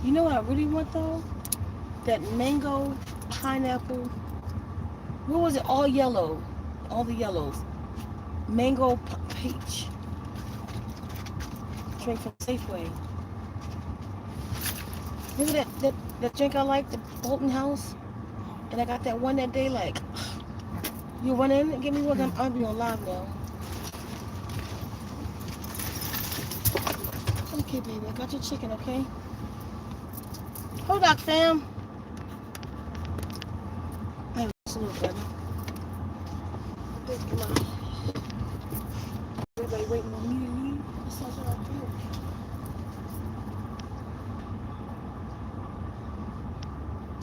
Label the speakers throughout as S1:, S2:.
S1: You know what I really want though? That mango, pineapple. What was it? All yellow. All the yellows. Mango peach. Drink from Safeway. Remember that drink I like, the Bolton House? And I got that one that day, like, you run in and give me one. I'm be on live now. Okay, baby, I got your chicken, okay? Hold on, fam. Hey, it's a little better. Come on. Everybody waiting on me to leave. That sounds what I feel.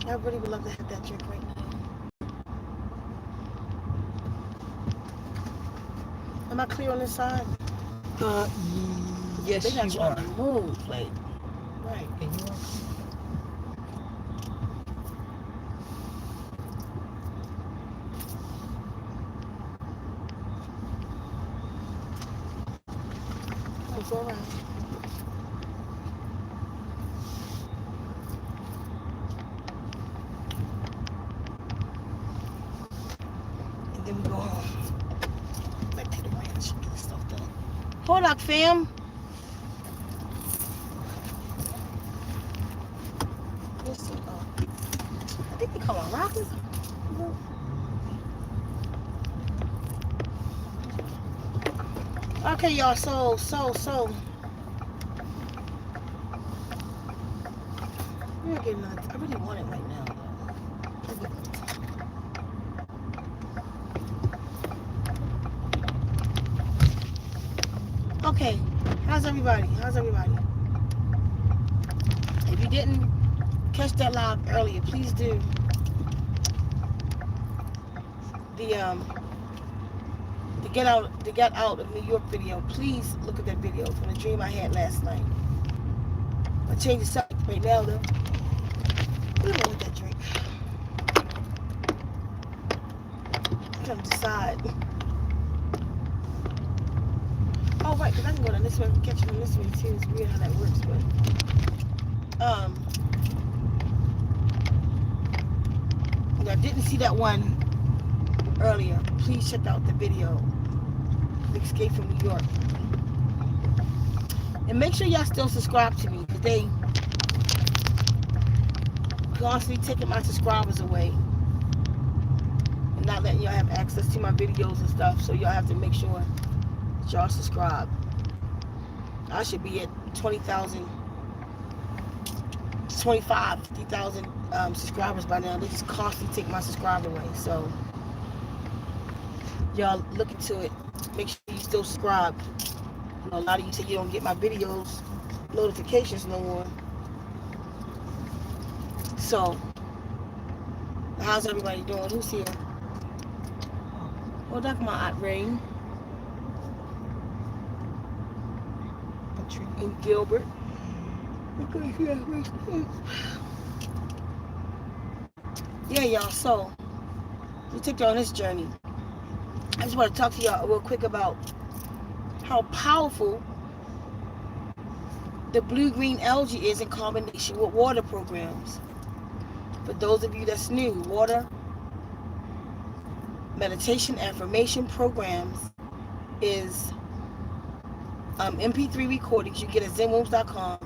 S1: I really would love to have that drink right now. Am I clear on this side?
S2: Yes,
S1: they got
S2: you
S1: you on
S2: are.
S1: the move, like, right.
S2: And you are.
S1: It's all right. And then we go home. Back to the ranch. Get this stuff done. Hold up, fam. Listen, I think they call them rockers. Okay, y'all. So. I'm gonna get another. I really want it right now, though. Okay. How's everybody? If you didn't catch that live earlier, please do. The get out of New York video. Please look at that video from the dream I had last night. I'll change the subject right now though. What am I with that drink? I'm trying to decide. Oh right, because I can go down this way and catch from this way too. It's weird how that works, but I didn't see that one earlier. Please check out the video. Escape from New York. And make sure y'all still subscribe to me because they constantly taking my subscribers away and not letting y'all have access to my videos and stuff. So y'all have to make sure that y'all subscribe. I should be at 20,000, 25, 50,000 subscribers by now. They just constantly take my subscriber away. So y'all look into it. Make sure you still subscribe. You know, a lot of you say you don't get my videos notifications no more. So, how's everybody doing? Who's here? Oh, that's my Aunt Rain. And Gilbert. Yeah, y'all. So, we take you on this journey. I just want to talk to y'all real quick about how powerful the Blue Green Algae is in combination with water programs. For those of you that's new, water, meditation, affirmation programs is MP3 recordings you get at ZenWombs.com,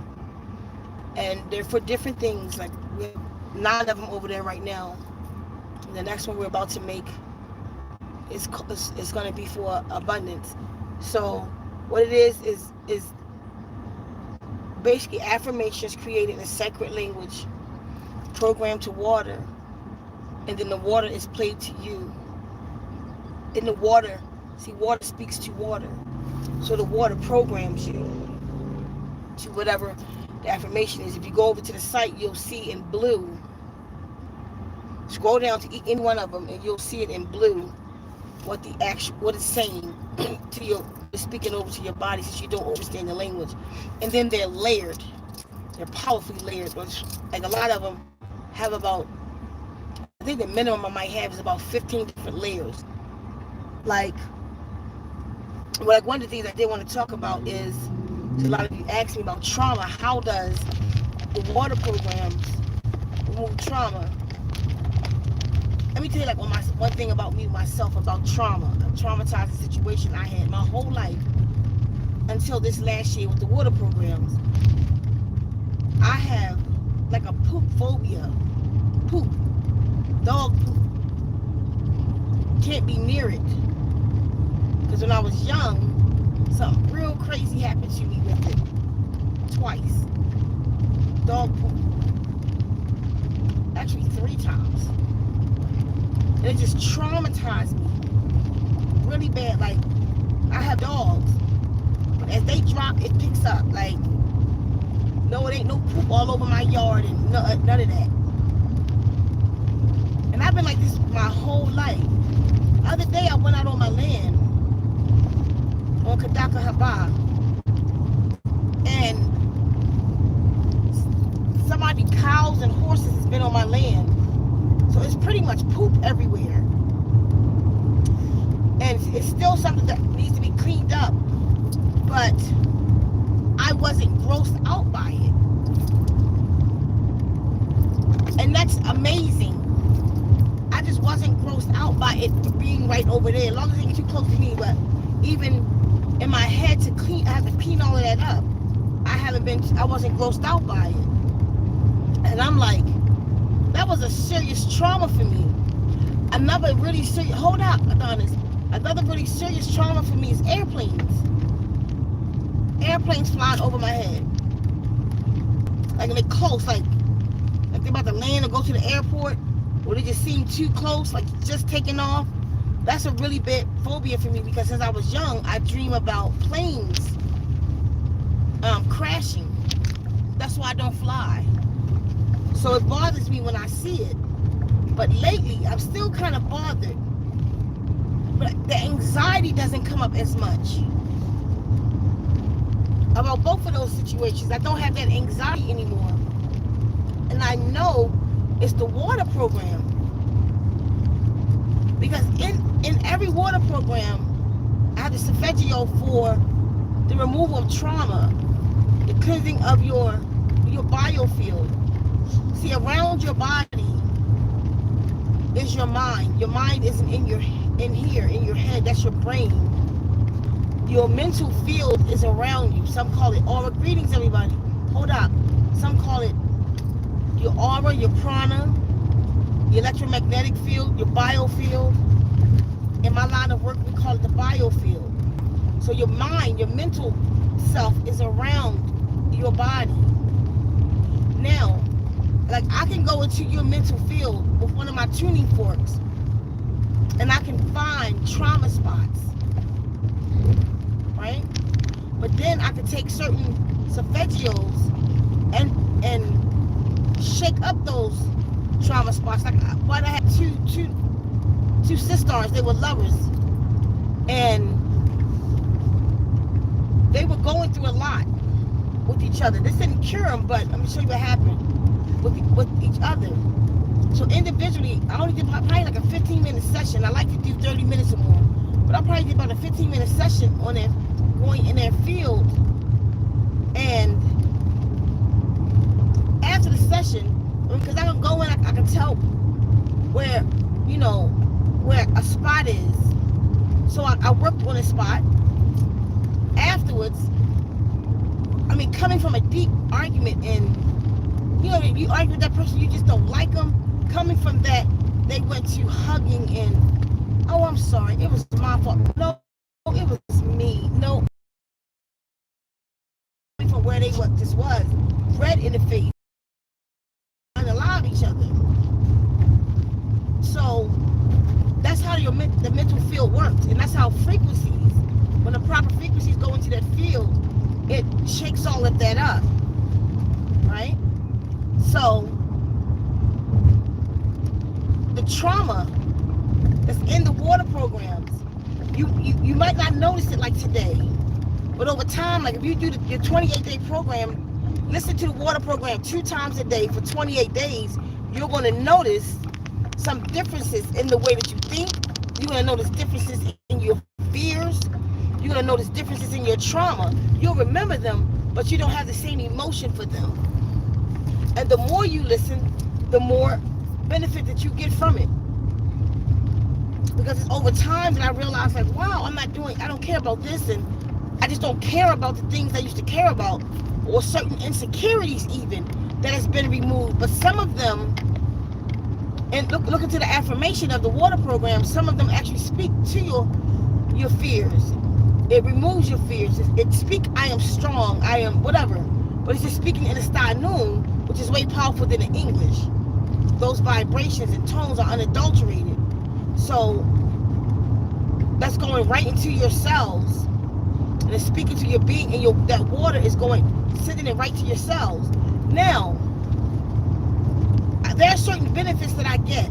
S1: and they're for different things. Like we have 9 of them over there right now. And the next one we're about to make is going to be for abundance. So what it is basically affirmations created in a sacred language programmed to water, and then the water is played to you. In the water, see, water speaks to water, so the water programs you to whatever the affirmation is. If you go over to the site, you'll see in blue. Scroll down to any one of them, and you'll see it in blue what it's saying to your, speaking over to your body, since you don't understand the language. And then they're layered. They're powerfully layered. Like a lot of them have about, I think the minimum I might have is about 15 different layers. Like one of the things I did want to talk about is, a lot of you ask me about trauma. How does the water programs remove trauma. Let me tell you like one thing about me, myself, about trauma, a traumatizing situation I had my whole life until this last year with the water programs. I have like a poop phobia. Poop. Dog poop. Can't be near it. Because when I was young, something real crazy happened to me with it. Twice. Dog poop. Actually 3 times. And it just traumatized me. Really bad. Like, I have dogs. But as they drop, it picks up. Like, no, it ain't no poop all over my yard and none of that. And I've been like this my whole life. The other day, I went out on my land on Ceka Hsie, and somebody, cows and horses has been on my land. So it's pretty much poop everywhere. And it's still something that needs to be cleaned up. But I wasn't grossed out by it. And that's amazing. I just wasn't grossed out by it being right over there. As long as it ain't too close to me, but even in my head to clean, I have to clean all of that up. I wasn't grossed out by it. And I'm like, that was a serious trauma for me. Another really serious, hold up, Adonis. Another really serious trauma for me is airplanes. Airplanes flying over my head. Like they're close, like they're about to land or go to the airport, or they just seem too close, like just taking off. That's a really big phobia for me because since I was young, I dream about planes crashing. That's why I don't fly. So it bothers me when I see it. But lately, I'm still kind of bothered. But the anxiety doesn't come up as much. About both of those situations, I don't have that anxiety anymore. And I know it's the water program. Because in every water program, I have the solfeggio for the removal of trauma, the cleansing of your biofield. See, around your body is your mind. Your mind isn't in your head. That's your brain. Your mental field is around you. Some call it aura. Greetings, everybody. Hold up. Some call it your aura, your prana, the electromagnetic field, your biofield. In my line of work, we call it the biofield. So your mind, your mental self is around your body. Now, like I can go into your mental field with one of my tuning forks and I can find trauma spots, right? But then I can take certain solfeggios and shake up those trauma spots. Like I had two sisters, they were lovers, and they were going through a lot with each other. This didn't cure them, but let me show you what happened with each other. So individually, I only did probably like a 15-minute session. I like to do 30 minutes or more, but I probably did about a 15-minute session on it, going in their field. And after the session, because I can go in, I can tell where a spot is. So I worked on a spot. Afterwards, I mean, coming from a deep argument, and you argue with that person, you just don't like them. Coming from that, they went to hugging and, oh, I'm sorry, it was my fault. No, it was me. No, from where they just was, red in the face, and alive each other. So that's how the mental field works, and that's how frequencies, when the proper frequencies go into that field, it shakes all of that up, right? So the trauma that's in the water programs, you might not notice it like today, but over time, like if you do your 28-day program, listen to the water program 2 times a day for 28 days, you're going to notice some differences in the way that you think. You're going to notice differences in your fears. You're going to notice differences in your trauma. You'll remember them, but you don't have the same emotion for them. And the more you listen, the more benefit that you get from it. Because it's over time that I realized, like, wow, I don't care about this, and I just don't care about the things I used to care about, or certain insecurities even, that has been removed. But some of them, and look into the affirmation of the water program, some of them actually speak to your fears. It removes your fears. It speaks, I am strong, I am whatever. But it's just speaking in the style noon, which is way powerful than the English. Those vibrations and tones are unadulterated. So that's going right into your cells, and it's speaking to your being, and that water is sending it right to your cells. Now, there are certain benefits that I get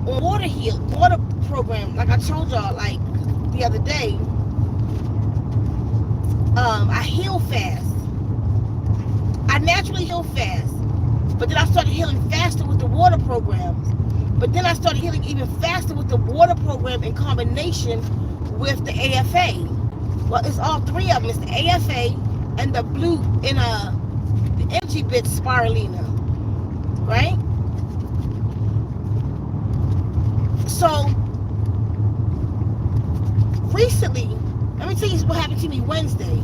S1: on water program. Like I told y'all, like the other day, I heal fast. I naturally heal fast, but then I started healing faster with the water programs. But then I started healing even faster with the water program in combination with the AFA. Well, it's all three of them. It's the AFA and the blue in the energy bit spirulina, right? So recently, let me tell you what happened to me Wednesday.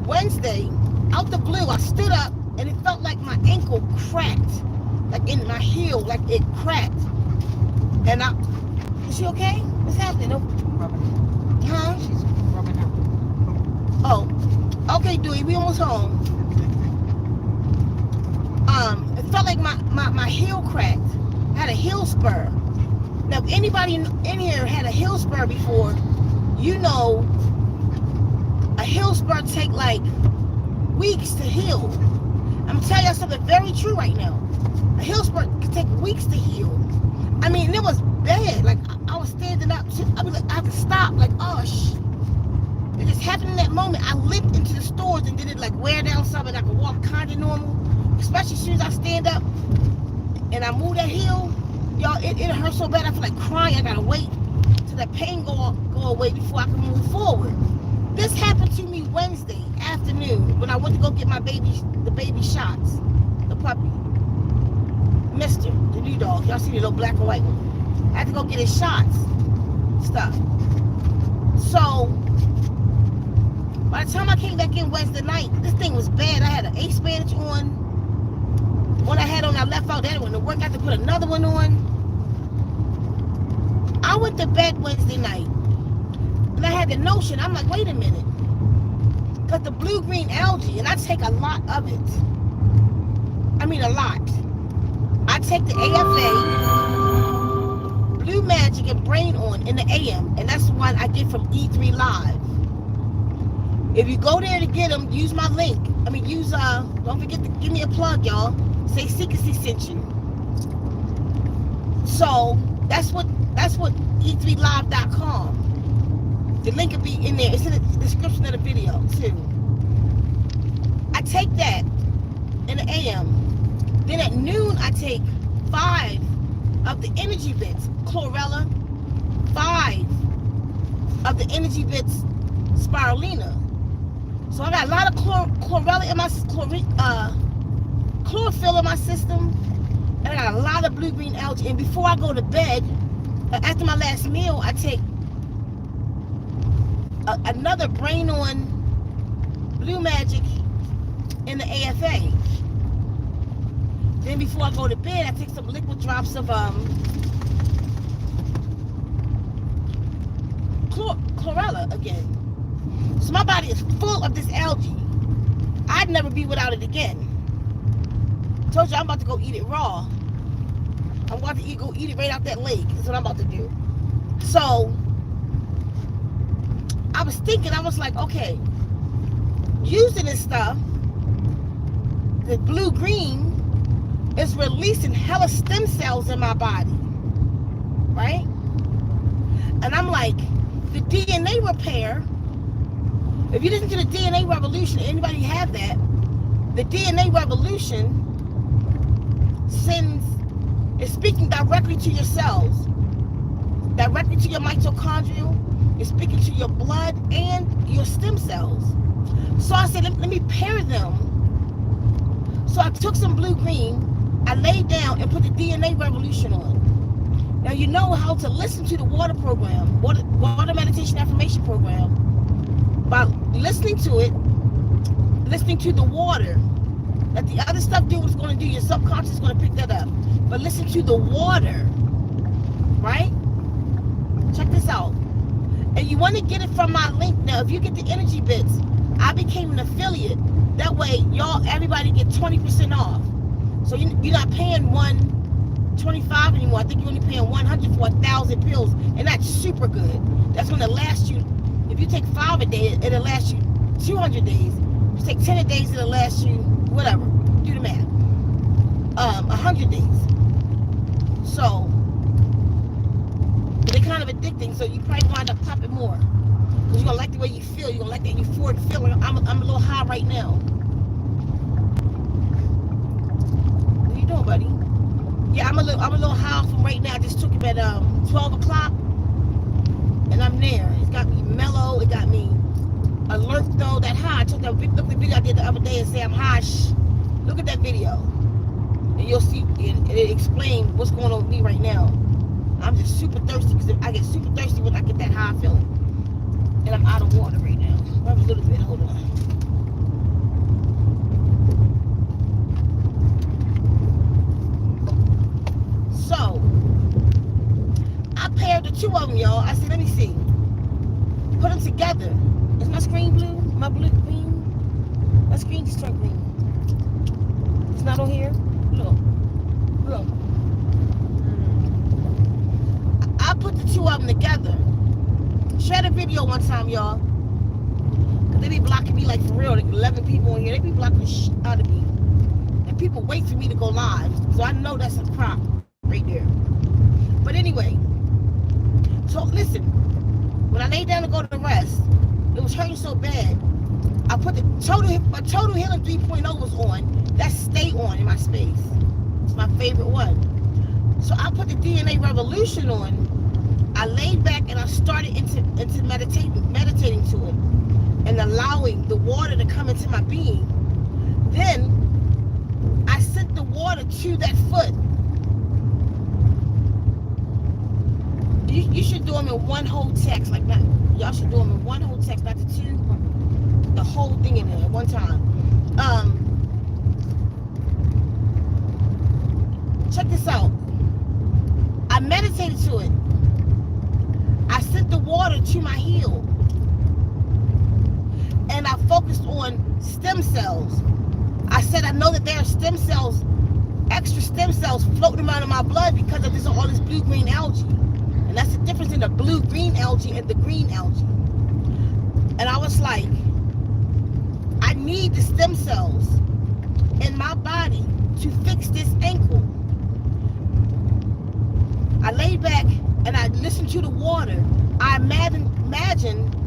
S1: Wednesday, out the blue, I stood up and it felt like my ankle cracked, like in my heel, like it cracked. And is she okay? What's happening? No, huh?
S2: She's rubbing out.
S1: Oh, okay, Dewey, we almost home. It felt like my heel cracked. I had a heel spur. Now, if anybody in here had a heel spur before, you know a heel spur take like weeks to heal. I'm telling y'all something very true right now. A heel spur can take weeks to heal. I mean, it was bad. Like, I was standing up. I was like, I had to stop. Like, oh, it just happened in that moment. I limped into the stores and did it like wear down something. I could walk kind of normal. Especially as soon as I stand up and I move that heel, y'all, it hurt so bad. I feel like crying. I gotta wait till that pain go away before I can move forward. This happened to me Wednesday afternoon when I went to go get the baby shots, the puppy, Mister, the new dog. Y'all see the little black and white one. I had to go get his shots, stuff. So by the time I came back in Wednesday night, this thing was bad. I had an ace bandage on. The one I had on, I left out. That one to work. I had to put another one on. I went to bed Wednesday night, and I had the notion. I'm like, wait a minute, because the blue green algae, and I take a lot of it. I mean, a lot. I take the AFA, Blue Magic, and Brain On in the AM, and that's the one I get from E3 Live. If you go there to get them, use my link. I mean, don't forget to give me a plug, y'all. Say Ceka Hsie sent you. So that's what e3live.com. The link will be in there. It's in the description of the video too. I take that in the AM. Then at noon I take 5 of the energy bits, chlorella, 5 of the energy bits, spirulina. So I got a lot of chlorella in my chlorophyll in my system, and I got a lot of blue green algae. And before I go to bed, after my last meal, I take another Brain On, Blue Magic, and the AFA. Then before I go to bed, I take some liquid drops of chlorella again. So my body is full of this algae. I'd never be without it again. Told you I'm about to go eat it raw. I'm about to go eat it right out that lake. That's what I'm about to do. So I was thinking, I was like, okay, using this stuff, the blue green is releasing hella stem cells in my body, right? And I'm like, the DNA repair, if you listen to the DNA revolution, anybody have that, the DNA revolution is speaking directly to your cells, directly to your mitochondrial, it's speaking to your blood and your stem cells. So I said, let me pair them So I took some Blue Green, I laid down and put the DNA Revolution on. Now you know how to listen to the water program, water meditation affirmation program, by listening to it, listening to the water. Let the other stuff do what it's going to do. Your subconscious is going to pick that up. But listen to the water, right? Check this out. And you want to get it from my link. Now, if you get the energy bits, I became an affiliate. That way, y'all, everybody get 20% off. So you're not paying $125 anymore. I think you're only paying $100 for 1,000 pills, and that's super good. That's going to last you. If you take 5 a day, it'll last you 200 days. If you take 10 a days, it'll last you whatever. Do the math. 100 days. So they're kind of addicting. So you probably wind up popping more. Because you're going to like the way you feel. You're going to like that euphoric feeling. I'm a little high right now. What are you doing, buddy? Yeah, I'm a little high from right now. I just took him at 12 o'clock. And I'm there. It's got me mellow. It got me alert though. That high. I took that look at the video I did the other day and say I'm high. Shh. Look at that video. And you'll see it explains what's going on with me right now. I'm just super thirsty because I get super thirsty when I get that high feeling. And I'm out of water right now. Grab a little bit. Hold on. So, I paired the two of them, y'all. I said, let me see. Put them together. Is my screen blue? My blue green? My screen just turned green. It's not on here? Look. Look. I put the two of them together. Share the video one time, y'all. Cause they be blocking me like for real. Like 11 people in here. They be blocking the shit out of me. And people wait for me to go live. So I know that's a prop right there. But anyway. So listen. When I laid down to go to rest, it was hurting so bad. I put the total healing 3.0 was on. That stay on in my space. It's my favorite one. So I put the DNA Revolution on. I laid back and I started into meditating to it and allowing the water to come into my being. Then I sent the water to that foot. You should do them in one whole text, like that. Y'all should do them in one whole text, not the two, the whole thing in there at one time. Check this out. I meditated to it. I sent the water to my heel. And I focused on stem cells. I said I know that there are stem cells, extra stem cells floating around in my blood because of this all this blue green algae. And that's the difference in the blue green algae and the green algae. And I was like, I need the stem cells in my body to fix this ankle. I laid back and I listened to the water. I imagine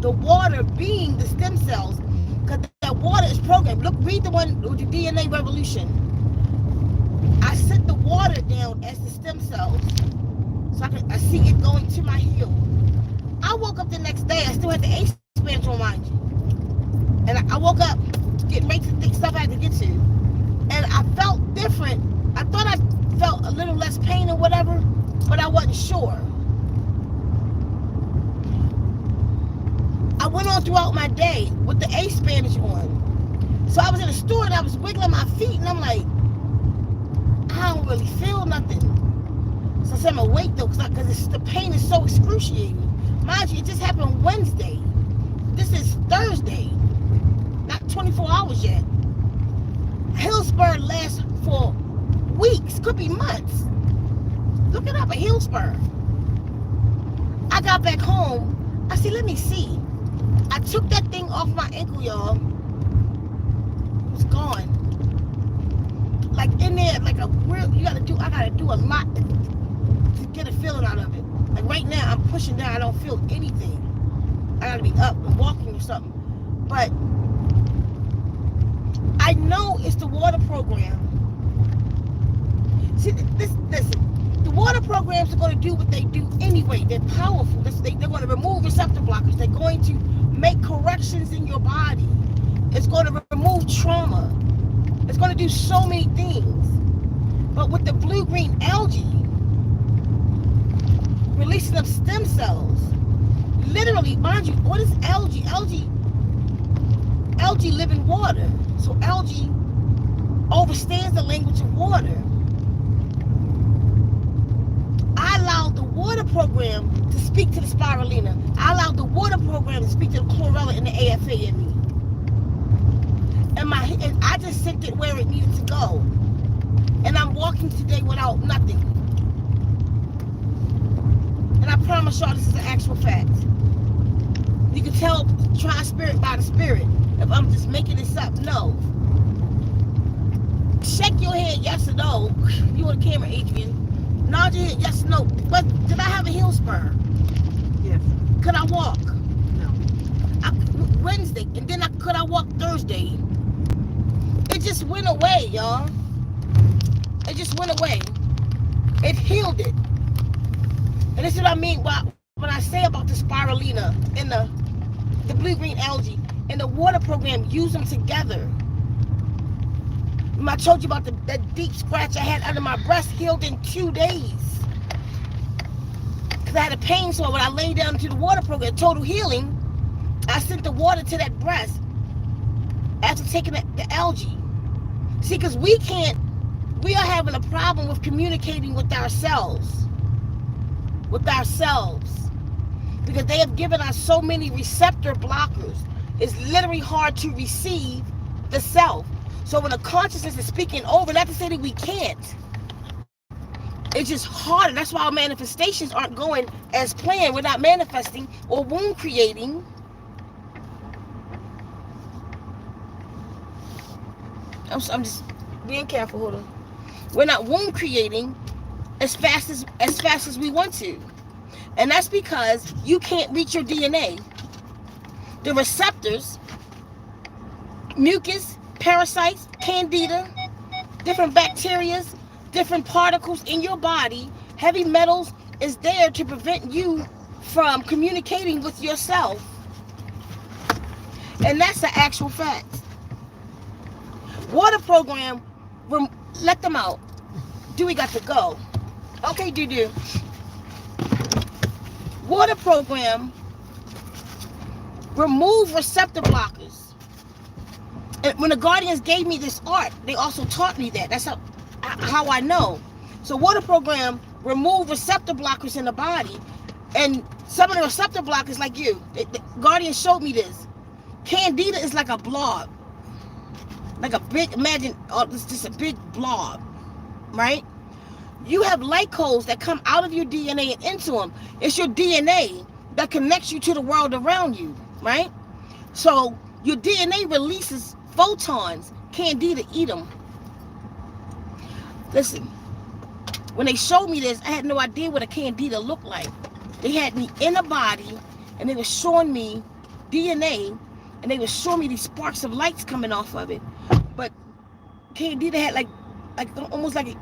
S1: the water being the stem cells, because that water is programmed. Look, read the one with the DNA Revolution. I set the water down as the stem cells, so I see it going to my heel. I woke up the next day. I still had the ace band on, mind you, and I woke up getting ready to think stuff I had to get to, and I felt different. I thought I felt a little less pain or whatever, but I wasn't sure. I went on throughout my day with the ace bandage on. So I was in a store and I was wiggling my feet and I'm like, I don't really feel nothing. So I said I'm gonna wait though, because the pain is so excruciating. Mind you, it just happened Wednesday. This is Thursday. Not 24 hours yet. Heel spur lasts for weeks, could be months. Look it up, a heel spur. I got back home. I said, let me see. I took that thing off my ankle, y'all. It was gone. Like in there, like a real, I gotta do a lot to get a feeling out of it. Like right now, I'm pushing down, I don't feel anything. I gotta be up and walking or something. But I know it's the water program. See, the water programs are going to do what they do anyway. They're powerful. They're going to remove receptor blockers. They're going to make corrections in your body. It's going to remove trauma. It's It's going to do so many things. But with the blue-green algae, releasing of stem cells, literally, mind you, what is algae? Algae live in water. So algae understands the language of water. I allowed the water program to speak to the spirulina. I allowed the water program to speak to the chlorella and the AFA in me. And I just sent it where it needed to go. And I'm walking today without nothing. And I promise y'all this is an actual fact. You can tell, try spirit by the spirit. If I'm just making this up, no. Shake your head, yes or no. You on the camera, Adrian. Nod your head, yes or no. But did I have a heel spur?
S2: Yes.
S1: Could I walk?
S2: No.
S1: Wednesday, and then could I walk Thursday? It just went away, y'all. It just went away. It healed it. And this is what I mean when I say about the spirulina and the blue-green algae and the water program, use them together. I told you about that deep scratch I had under my breast, healed in 2 days. Because I had a pain sore when I laid down into the water program, total healing. I sent the water to that breast after taking the algae. See, because we are having a problem with communicating with ourselves. Because they have given us so many receptor blockers. It's literally hard to receive the self. So when the consciousness is speaking over, not to say that we can't, it's just harder. That's why our manifestations aren't going as planned. We're not manifesting or wound creating. I'm just being careful. Hold on. We're not wound creating as fast as we want to, and that's because you can't reach your DNA. The receptors, mucus, parasites, candida, different bacteria, different particles in your body, heavy metals is there to prevent you from communicating with yourself. And that's the actual fact. Water program, let them out. Dewey got to go. Okay, Doo-Doo. Water program, remove receptor blockers. And when the Guardians gave me this art, they also taught me that. That's how I know. So water program, remove receptor blockers in the body. And some of the receptor blockers, like you, the Guardians showed me this. Candida is like a blob. Like a big, imagine, it's just a big blob, right? You have light codes that come out of your DNA and into them. It's your DNA that connects you to the world around you, right? So your DNA releases photons. Candida eat them. Listen, when they showed me this, I had no idea what a candida looked like. They had me in a body, and they were showing me DNA, and they were showing me these sparks of lights coming off of it. But candida had like almost like an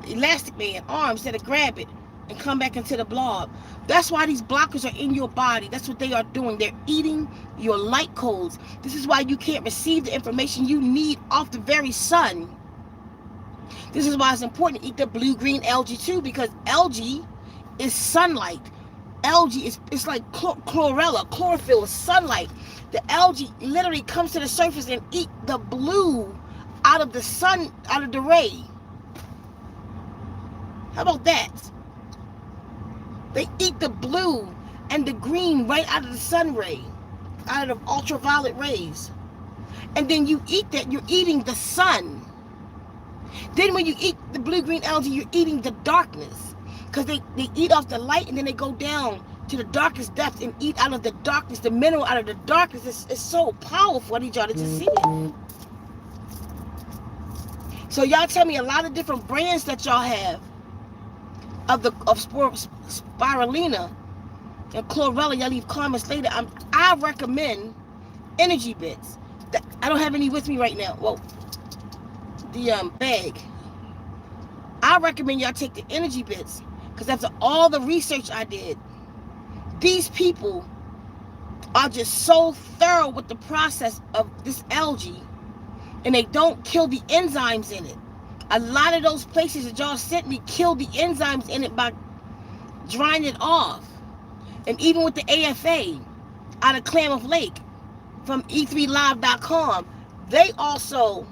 S1: elastic band arms that grab it and come back into the blob. That's why these blockers are in your body. That's what they are doing. They're eating your light codes. This is why you can't receive the information you need off the very sun. This is why it's important to eat the blue-green algae too, because algae is sunlight. Algae it's like chlorella, chlorophyll is sunlight. The algae literally comes to the surface and eat the blue out of the sun, out of the ray. How about that? They eat the blue and the green right out of the sun ray, out of ultraviolet rays. And then you eat that, you're eating the sun. Then when you eat the blue-green algae, you're eating the darkness. Because they eat off the light and then they go down to the darkest depths and eat out of the darkness, the mineral out of the darkness. It's so powerful. I need y'all to just see it. So y'all tell me a lot of different brands that y'all have of spirulina and chlorella. Y'all leave comments later. I recommend energy bits. I don't have any with me right now. Well, the bag. I recommend y'all take the energy bits, because after all the research I did, these people are just so thorough with the process of this algae and they don't kill the enzymes in it. A lot of those places that y'all sent me kill the enzymes in it by drying it off. And even with the AFA out of Klamath Lake from e3live.com, they also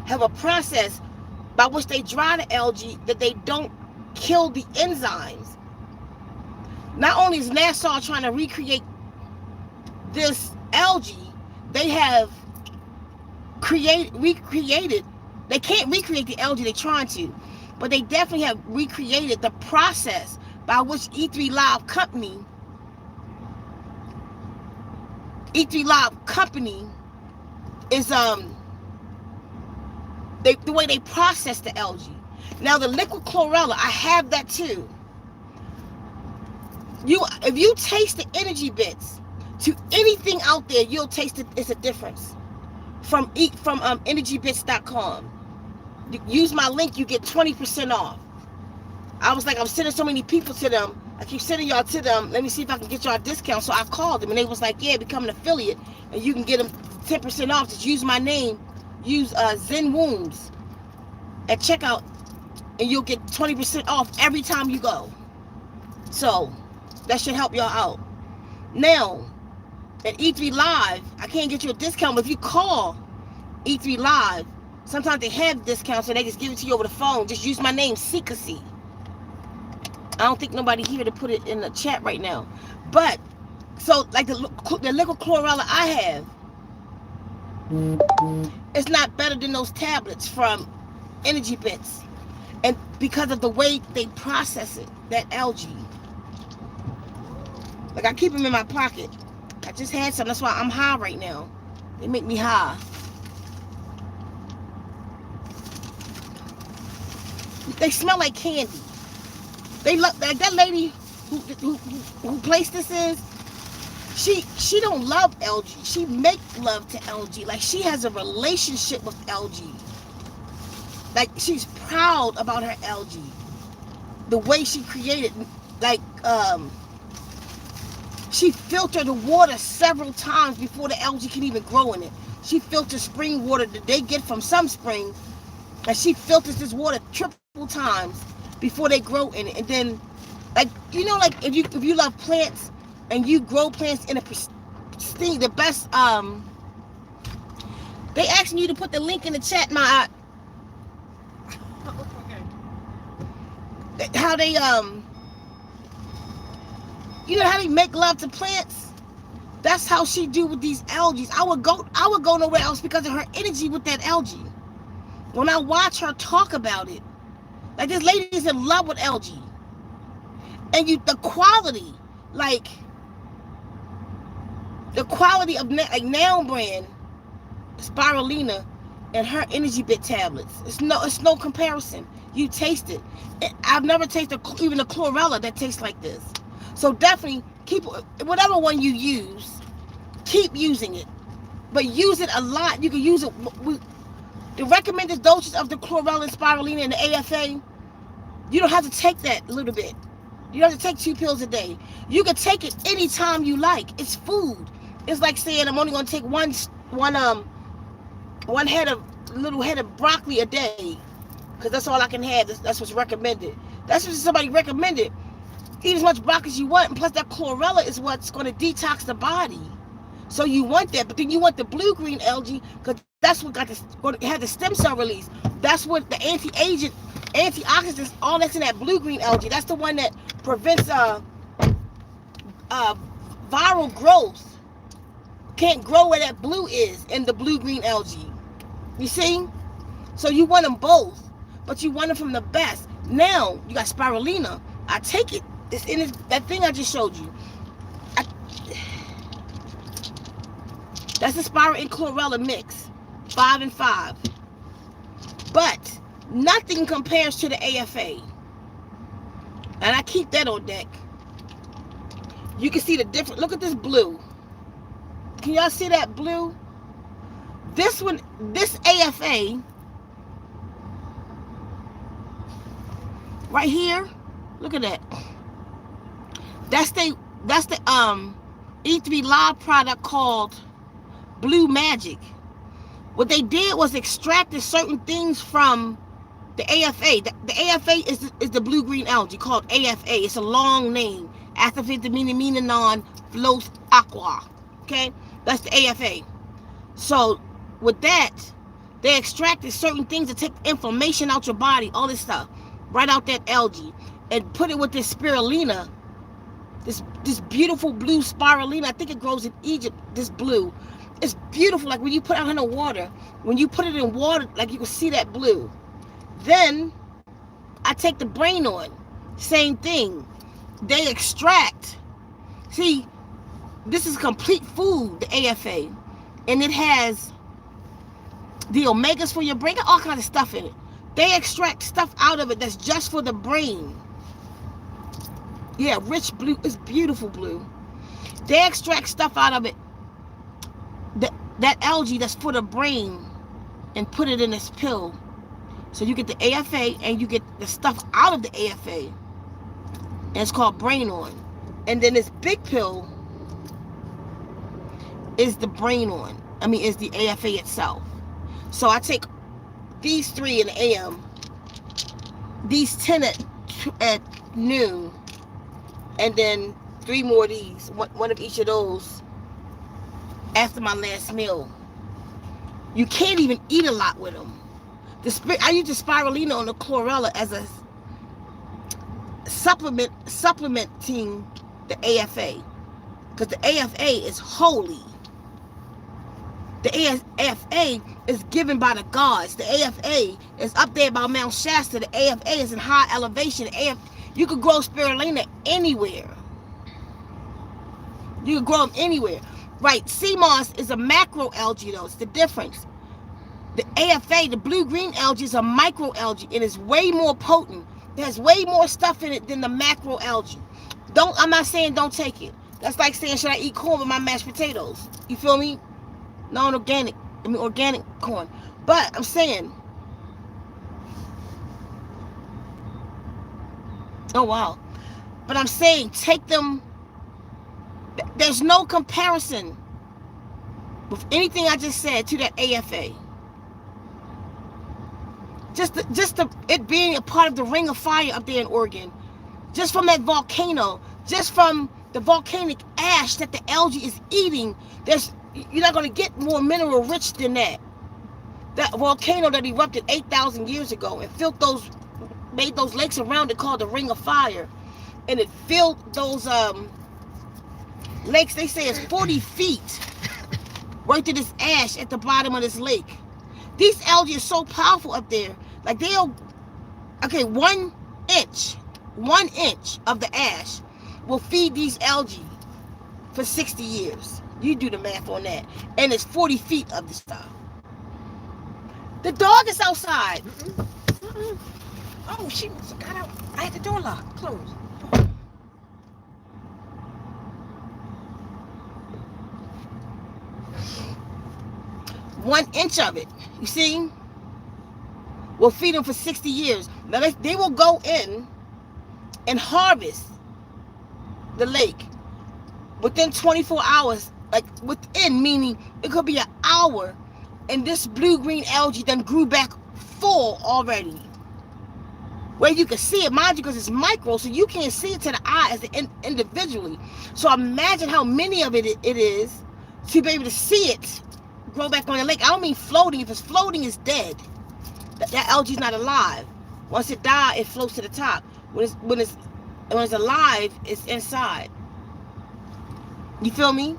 S1: have a process by which they dry the algae that they don't kill the enzymes. Not only is Nassau trying to recreate this algae, they have recreated. They can't recreate the algae they're trying to, but they definitely have recreated the process by which E3 Live Company is the way they process the algae. Now the liquid chlorella, I have that too. If you taste the energy bits to anything out there, you'll taste it. It's a difference. From energybits.com. Use my link, you get 20% off. I was like, I'm sending so many people to them. I keep sending y'all to them. Let me see if I can get y'all a discount. So I called them and they was like, yeah, become an affiliate and you can get them 10% off. Just use my name. Use Zen Wounds at checkout and you'll get 20% off every time you go. So that should help y'all out. Now, at E3 Live, I can't get you a discount, but if you call E3 Live, sometimes they have discounts and they just give it to you over the phone. Just use my name, Ceka Hsie. I don't think nobody here to put it in the chat right now. But, so, like the liquid chlorella I have, it's not better than those tablets from Energy Bits. And because of the way they process it, that algae. Like, I keep them in my pocket. I just had some. That's why I'm high right now. They make me high. They smell like candy. They look like that lady who placed this is. She don't love algae. She make love to algae. Like she has a relationship with algae. Like she's proud about her algae. The way she created, like she filtered the water several times before the algae can even grow in it. She filters spring water that they get from some springs, and she filters this water triple times before they grow in it. And then, like like if you love plants and you grow plants in a pristine, the best. They asking you to put the link in the chat. How they how they make love to plants. That's how she do with these algae. I would go nowhere else because of her energy with that algae. When I watch her talk about it, like this lady is in love with algae, and the quality, like the quality of like Noun brand spirulina and her energy bit tablets. It's no comparison. You taste it. I've never tasted even a chlorella that tastes like this. So definitely keep whatever one you use, keep using it, but use it a lot. You can use it. The recommended doses of the chlorella and spirulina and the AFA, you don't have to take that little bit. You don't have to take 2 pills a day. You can take it anytime you like. It's food. It's like saying I'm only going to take one little head of broccoli a day because that's all I can have. That's what's recommended. That's what somebody recommended. Eat as much broccoli as you want, and plus that chlorella is what's going to detox the body. So you want that, but then you want the blue green algae because that's what had the stem cell release. That's what the anti-agent, antioxidants, all that's in that blue green algae. That's the one that prevents viral growth. Can't grow where that blue is in the blue green algae. You see? So you want them both, but you want them from the best. Now you got spirulina. I take it. It's in that thing I just showed you. That's the spiral and chlorella mix, 5 and 5. But nothing compares to the AFA, and I keep that on deck. You can see the difference. Look at this blue. Can y'all see that blue? This one, this AFA right here. Look at that. That's the E3 Live product called Blue Magic. What they did was extracted certain things from the AFA. The AFA is the blue green algae called AFA. It's a long name. Activitaminanon flows aqua. Okay? That's the AFA. So with that, they extracted certain things to take inflammation out your body, all this stuff, right out that algae, and put it with this spirulina, this beautiful blue spirulina. I think it grows in Egypt, this blue. It's beautiful, like when you put it out in the water. When you put it in water, like you can see that blue. Then I take the brain on. Same thing. They extract. See, this is complete food, the AFA. And it has the omegas for your brain, got all kinds of stuff in it. They extract stuff out of it that's just for the brain. Yeah, rich blue. It's beautiful blue. They extract stuff out of it, that algae that's for the brain, and put it in this pill. So you get the AFA and you get the stuff out of the AFA. And it's called Brain On. And then this big pill is the Brain On. Is the AFA itself. So I take these 3 in the AM, these 10 at noon, and then 3 more of these, one of each of those after my last meal. You can't even eat a lot with them. I use the spirulina and the chlorella as a supplementing the AFA, because the AFA is holy. The AFA is given by the gods. The AFA is up there by Mount Shasta. The AFA is in high elevation. You could grow spirulina anywhere. You could grow them anywhere. Right, sea moss is a macroalgae though. It's the difference. The AFA, the blue-green algae, is a microalgae. It is way more potent. It has way more stuff in it than the macroalgae. I'm not saying don't take it. That's like saying, should I eat corn with my mashed potatoes? You feel me? Non-organic. Organic corn. But I'm saying, oh wow. But I'm saying, take them. There's no comparison with anything I just said to that AFA. Just it being a part of the ring of fire up there in Oregon, just from that volcano, just from the volcanic ash that the algae is eating, you're not going to get more mineral rich than that. That volcano that erupted 8,000 years ago and made those lakes around it called the ring of fire, and it filled those lakes. They say it's 40 feet right to this ash at the bottom of this lake. These algae are so powerful up there. Like 1 inch of the ash will feed these algae for 60 years. You do the math on that. And it's 40 feet of the stuff. The dog is outside. Oh, she must have got out. I had the door locked, closed. 1 inch of it, you see, will feed them for 60 years. Now they will go in and harvest the lake within 24 hours. Like within, meaning it could be an hour, and this blue-green algae then grew back full already. Where you can see it, mind you, because it's micro, so you can't see it to the eye as individually. So imagine how many of it is to be able to see it grow back on the lake. I don't mean floating. If it's floating, it's dead. That algae's not alive. Once it dies, it floats to the top. When it's alive, it's inside. You feel me?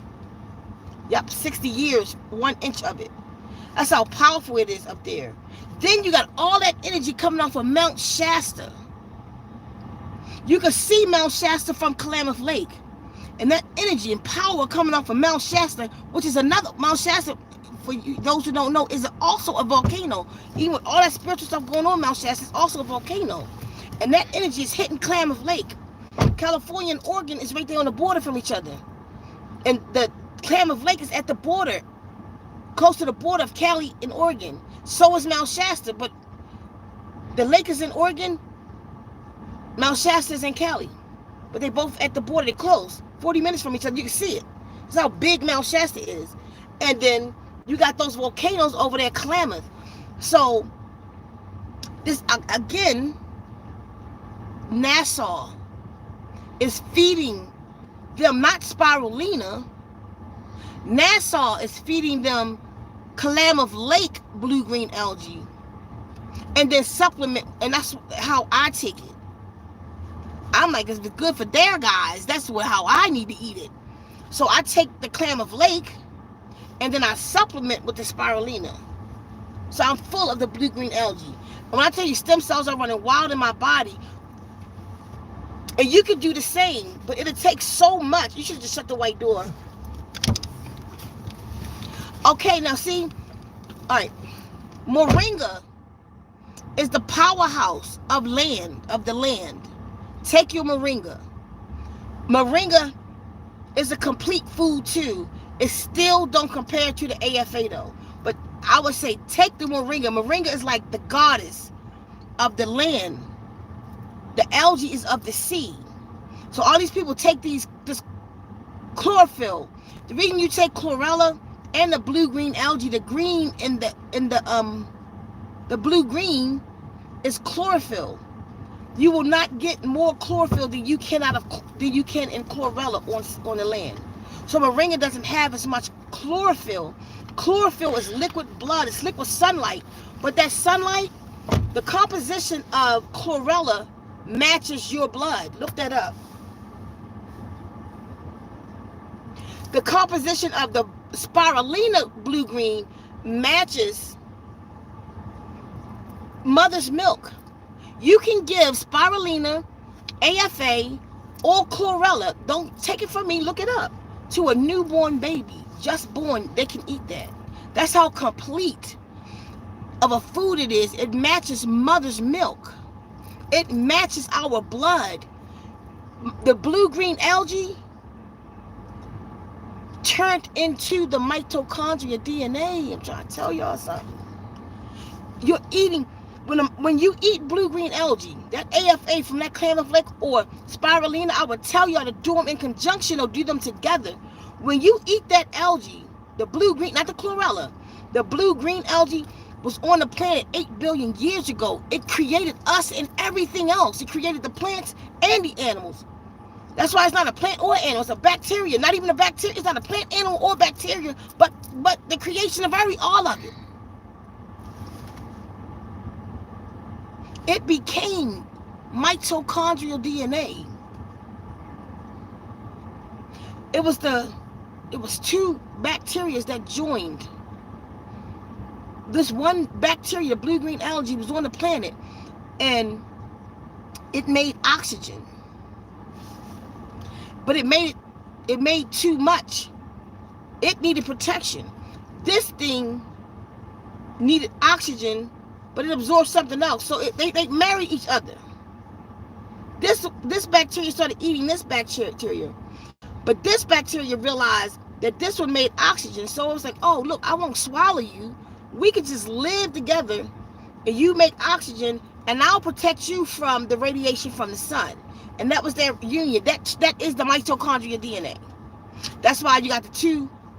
S1: Yep, 60 years, 1 inch of it. That's how powerful it is up there. Then you got all that energy coming off of Mount Shasta. You can see Mount Shasta from Klamath Lake. And that energy and power coming off of Mount Shasta, which is another, Mount Shasta, for you, those who don't know, is also a volcano. Even with all that spiritual stuff going on, Mount Shasta is also a volcano. And that energy is hitting Klamath Lake. California and Oregon is right there on the border from each other. And the Klamath Lake is at the border, close to the border of Cali and Oregon. So is Mount Shasta, but the lake is in Oregon, Mount Shasta is in Cali. But they both at the border, they're close. 40 minutes from each other, you can see it. That's how big Mount Shasta is. And then you got those volcanoes over there, Klamath. So this again, Nassau is feeding them not spirulina. Nassau is feeding them Klamath Lake blue green algae, and then supplement, and that's how I take it. I'm like, it's good for their guys. That's how I need to eat it. So I take the Klamath Lake, and then I supplement with the spirulina. So I'm full of the blue green algae. And when I tell you stem cells are running wild in my body, and you can do the same, but it'll take so much. You should just shut the white door. Okay, now see, all right, moringa is the powerhouse of the land. Take your moringa. Moringa is a complete food too. It still don't compare to the AFA though. But I would say take the moringa. Moringa is like the goddess of the land. The algae is of the sea. So all these people take this chlorophyll. The reason you take chlorella and the blue green algae, the green in the blue green is chlorophyll. You will not get more chlorophyll than you can in chlorella on the land. So moringa doesn't have as much chlorophyll. Chlorophyll is liquid blood. It's liquid sunlight. But that sunlight, the composition of chlorella matches your blood. Look that up. The composition of the spirulina blue green matches mother's milk. You can give spirulina, AFA, or chlorella, don't take it from me, look it up, to a newborn baby, just born, they can eat that. That's how complete of a food it is. It matches mother's milk. It matches our blood. The blue-green algae turned into the mitochondrial DNA. I'm trying to tell y'all something. You're eating, when you eat blue-green algae, that AFA from that Klamath Lake or spirulina, I would tell y'all to do them in conjunction or do them together. When you eat that algae, the blue-green, not the chlorella, the blue-green algae was on the planet 8 billion years ago. It created us and everything else. It created the plants and the animals. That's why it's not a plant or animal. It's a bacteria. Not even a bacteria. It's not a plant, animal, or bacteria, but the creation of all of it. It became mitochondrial DNA. It was two bacteria that joined. This one bacteria, blue-green algae, was on the planet, and it made oxygen. But it made too much. It needed protection. This thing needed oxygen, but it absorbed something else. So they married each other. This bacteria started eating this bacteria. But this bacteria realized that this one made oxygen. So it was like, oh, look, I won't swallow you. We could just live together, and you make oxygen, and I'll protect you from the radiation from the sun. And that was their union. That is the mitochondrial DNA. That's why you got the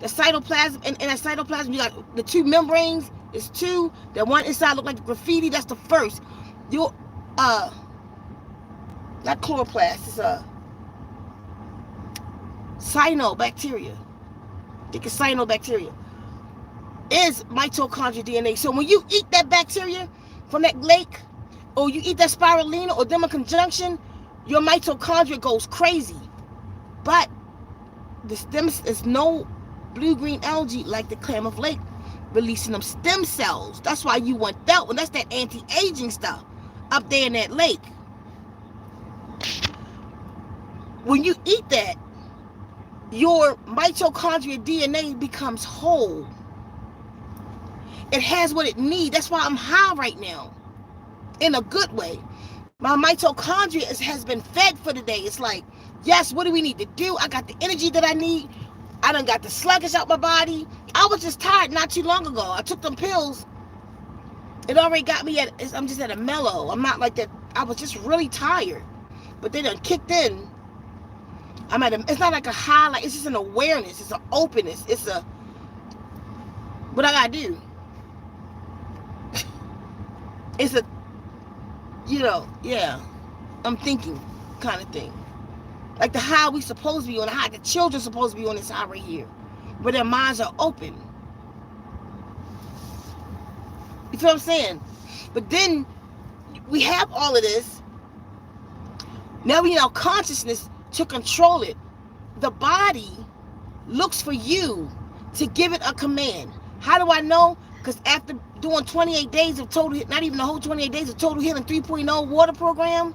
S1: cytoplasm, and that cytoplasm, you got the two membranes. It's two. That one inside look like graffiti. That's the first. Your not chloroplast. It's cyanobacteria. I think it's cyanobacteria. Is mitochondrial DNA. So when you eat that bacteria from that lake, or you eat that spirulina, or them in conjunction, your mitochondria goes crazy. But the stems is no blue-green algae like the Klamath Lake releasing them stem cells. That's why you want that one. That's that anti-aging stuff up there in that lake. When you eat that, your mitochondrial DNA becomes whole. It has what it needs. That's why I'm high right now, in a good way. My mitochondria has been fed for the day. It's like, yes, what do we need to do? I got the energy that I need. I done got the sluggish out my body. I was just tired not too long ago. I took them pills. It already got me I'm just at a mellow. I'm not like that. I was just really tired. But they done kicked in. It's not like a high, like it's just an awareness. It's an openness. What I gotta do? It's a, I'm thinking kind of thing. Like the high we supposed to be on, the high the children supposed to be on this high right here, where their minds are open. You feel what I'm saying? But then we have all of this. Now we need our consciousness to control it. The body looks for you to give it a command. How do I know? Because after doing 28 days of total, not even the whole 28 days of total healing 3.0 water program,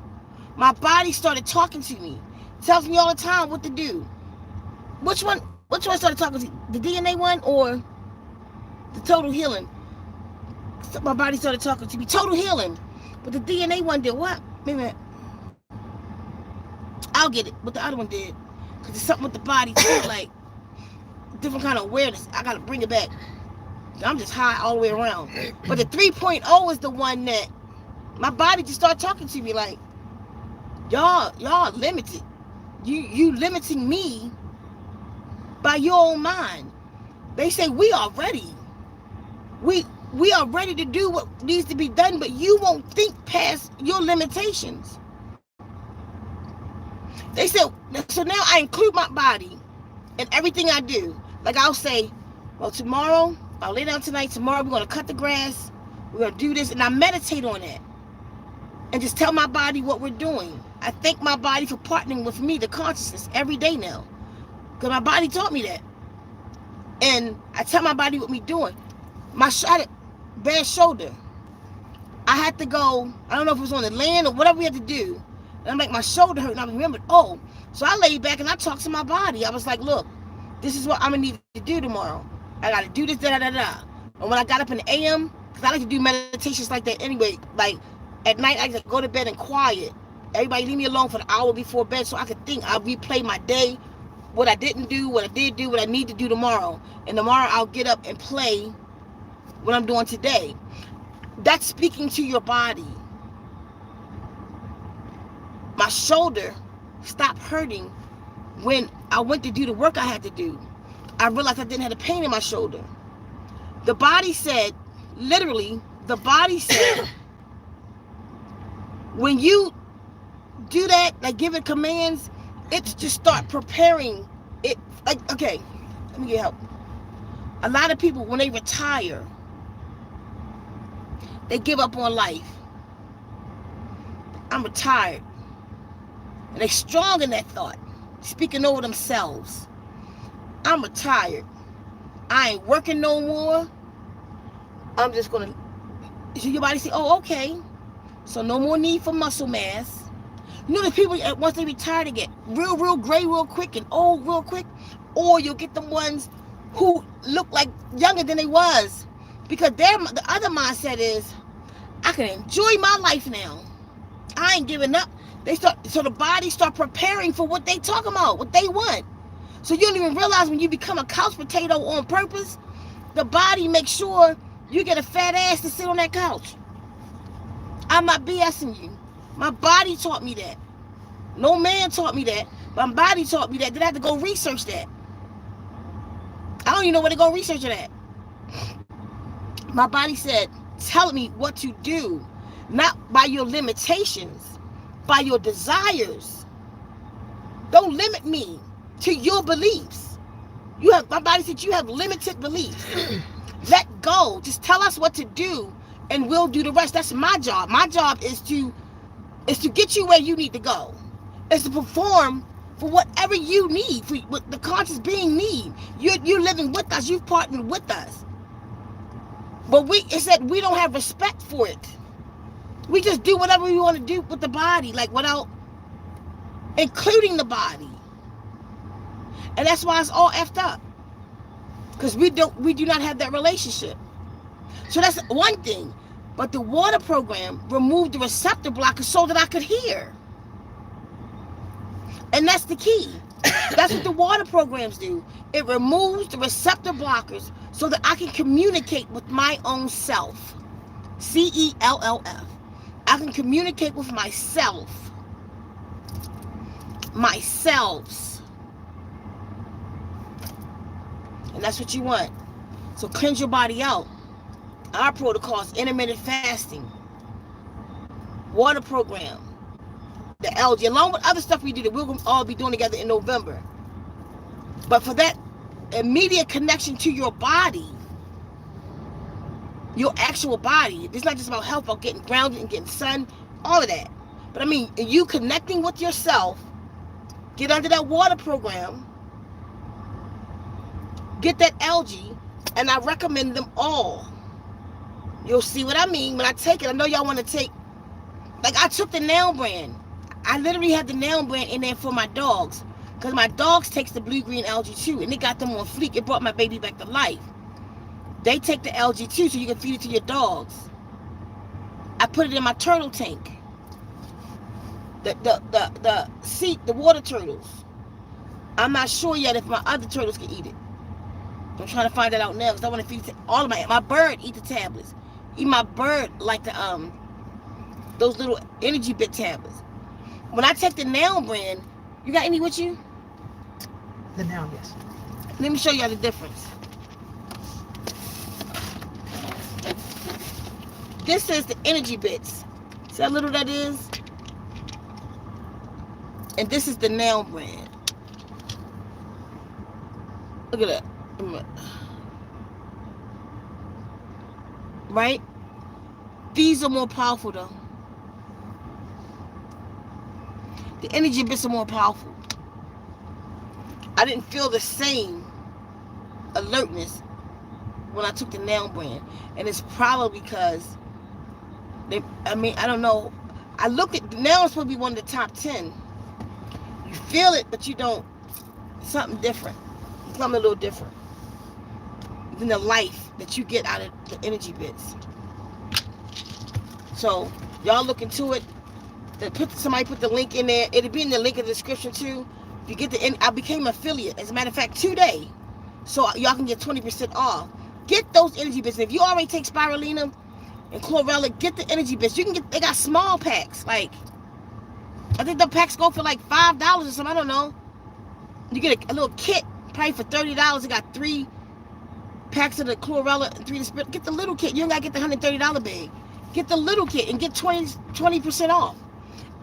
S1: my body started talking to me. Tells me all the time what to do. Which one started talking to you? The DNA one or the total healing? So my body started talking to me. Total healing. But the DNA one did what? Wait a minute. I'll get it. What the other one did. Because it's something with the body too, like different kind of awareness. I got to bring it back. I'm just high all the way around. But the 3.0 is the one that my body just started talking to me like, y'all limited. You limiting me by your own mind. They say we are ready. We are ready to do what needs to be done, but you won't think past your limitations. They said, so now I include my body in everything I do. Like I'll say, well, tomorrow, I'll lay down tonight, tomorrow we're going to cut the grass, we're going to do this, and I meditate on that. And just tell my body what we're doing. I thank my body for partnering with me, the consciousness, every day now. Because my body taught me that. And I tell my body what we're doing. I had a bad shoulder. I had to go, I don't know if it was on the land or whatever we had to do. And I'm like, my shoulder hurt. And I remembered, so I laid back and I talked to my body. I was like, look, this is what I'm going to need to do tomorrow. I got to do this, da-da-da-da. And when I got up in the AM, because I like to do meditations like that anyway, like at night I like to go to bed and quiet. Everybody leave me alone for the hour before bed so I could think. I'll replay my day, what I didn't do, what I did do, what I need to do tomorrow. And tomorrow I'll get up and play what I'm doing today. That's speaking to your body. My shoulder stopped hurting when I went to do the work I had to do. I realized I didn't have the pain in my shoulder. The body said, literally, the body said, when you do that, like giving commands, it just start preparing it. Like, okay, let me get help. A lot of people, when they retire, they give up on life. I'm retired. And they're strong in that thought, speaking over themselves. I'm retired. I ain't working no more. I'm just going to, so your body say, oh, okay. So no more need for muscle mass. You know the people, once they retire, they get real gray real quick and old real quick. Or you'll get the ones who look like younger than they was. Because the other mindset is, I can enjoy my life now. I ain't giving up. So the body start preparing for what they talking about, what they want. So you don't even realize when you become a couch potato on purpose, the body makes sure you get a fat ass to sit on that couch. I'm not BSing you. My body taught me that. No man taught me that. My body taught me that. Then I had to go research that. I don't even know where to go research it at. My body said, tell me what to do. Not by your limitations, by your desires. Don't limit me to your beliefs. My body said you have limited beliefs. Let go. Just tell us what to do and we'll do the rest. That's my job. My job is to get you where you need to go. Is to perform for whatever you need, for what the conscious being need. You're living with us. You've partnered with us. But it said we don't have respect for it. We just do whatever we want to do with the body, like without including the body. And that's why it's all effed up. Because we do not have that relationship. So that's one thing. But the water program removed the receptor blockers so that I could hear. And that's the key. That's what the water programs do. It removes the receptor blockers so that I can communicate with my own self. CELLF. I can communicate with myself. Myselves. And that's what you want. So cleanse your body out. Our protocols: intermittent fasting, water program, the algae, along with other stuff we do that we'll all be doing together in November. But for that immediate connection to your body, your actual body, it's not just about health, about getting grounded and getting sun, all of that. But I mean, you connecting with yourself, get under that water program, get that algae, and I recommend them all. You'll see what I mean when I take it. I know y'all want to take, like I took the nail brand. I literally had the nail brand in there for my dogs, because my dogs takes the blue green algae too, and it got them on fleek. It brought my baby back to life. They take the algae too, so you can feed it to your dogs. I put it in my turtle tank. The water turtles. I'm not sure yet if my other turtles can eat it. I'm trying to find that out now, because I want to feed it to all of my bird. Eat the tablets. Even my bird like the those little energy bit tablets. When I take the nail brand, you got any with you?
S2: The nail, yes.
S1: Let me show y'all the difference. This is the energy bits. See how little that is? And this is the nail brand. Look at that. Right? These are more powerful though. The energy bits are more powerful. I didn't feel the same alertness when I took the nail brand. And it's probably because I don't know. I looked at the nail, supposed to be one of the top 10. You feel it, but you don't. Something different. Something a little different than the life that you get out of the energy bits. So y'all look into it. Somebody put the link in there. It'll be in the link in the description too. If you get I became affiliate, as a matter of fact, today, so y'all can get 20% off. Get those energy bits. If you already take spirulina and chlorella, get the energy bits. You can get. They got small packs. Like I think the packs go for like $5 or something. I don't know. You get a little kit, probably for $30. It got 3 packs of the chlorella and 3 of the spur. Get the little kit. You don't gotta get the $130 bag. Get the little kit and get 20% off.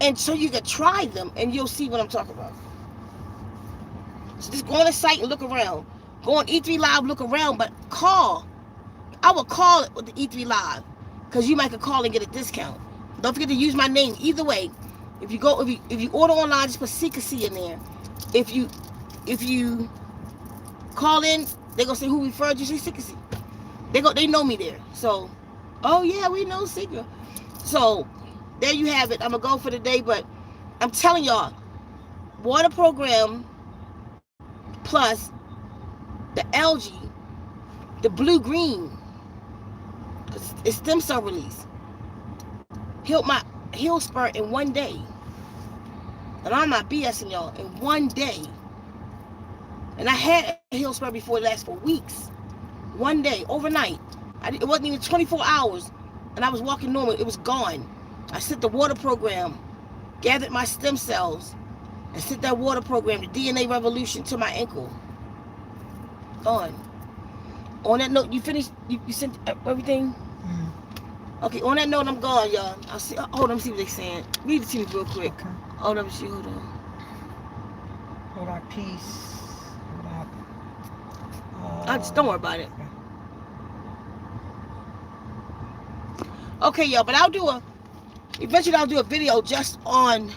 S1: And so you can try them and you'll see what I'm talking about. So just go on the site and look around. Go on E3 Live, look around, but call. I will call it with the E3 Live, because you might could call and get a discount. Don't forget to use my name. Either way, if you order online, just put Ceka Hsie in there. If you call in, they're gonna say who referred you. Say Ceka Hsie. They know me there. So, oh yeah, we know Ceka. So there you have it. I'm gonna go for the day, but I'm telling y'all, water program plus the algae, the blue green, it's stem cell release, healed my heel spur in one day. And I'm not BSing y'all, in one day. And I had a heel spur before, it lasted for weeks. One day, overnight. It wasn't even 24 hours. And I was walking normal. It was gone. I sent the water program, gathered my stem cells, and sent that water program, the DNA revolution, to my ankle. Gone. On that note, you finished? You sent everything? Mm-hmm. Okay, on that note, I'm gone, y'all. I'll see. Hold on, let me see what they're saying. Read it to me real quick. Okay. Hold on, hold on.
S2: Hold on, peace.
S1: Just don't worry about it. Okay, y'all, but eventually I'll do a video just on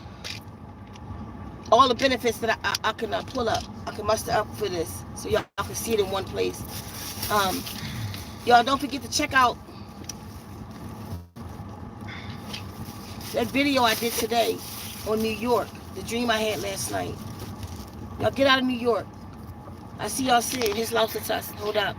S1: all the benefits that I can pull up. I can muster up for this, so y'all can see it in one place. Y'all don't forget to check out that video I did today on New York, the dream I had last night. Y'all get out of New York. I see y'all soon. His love to us. Hold up.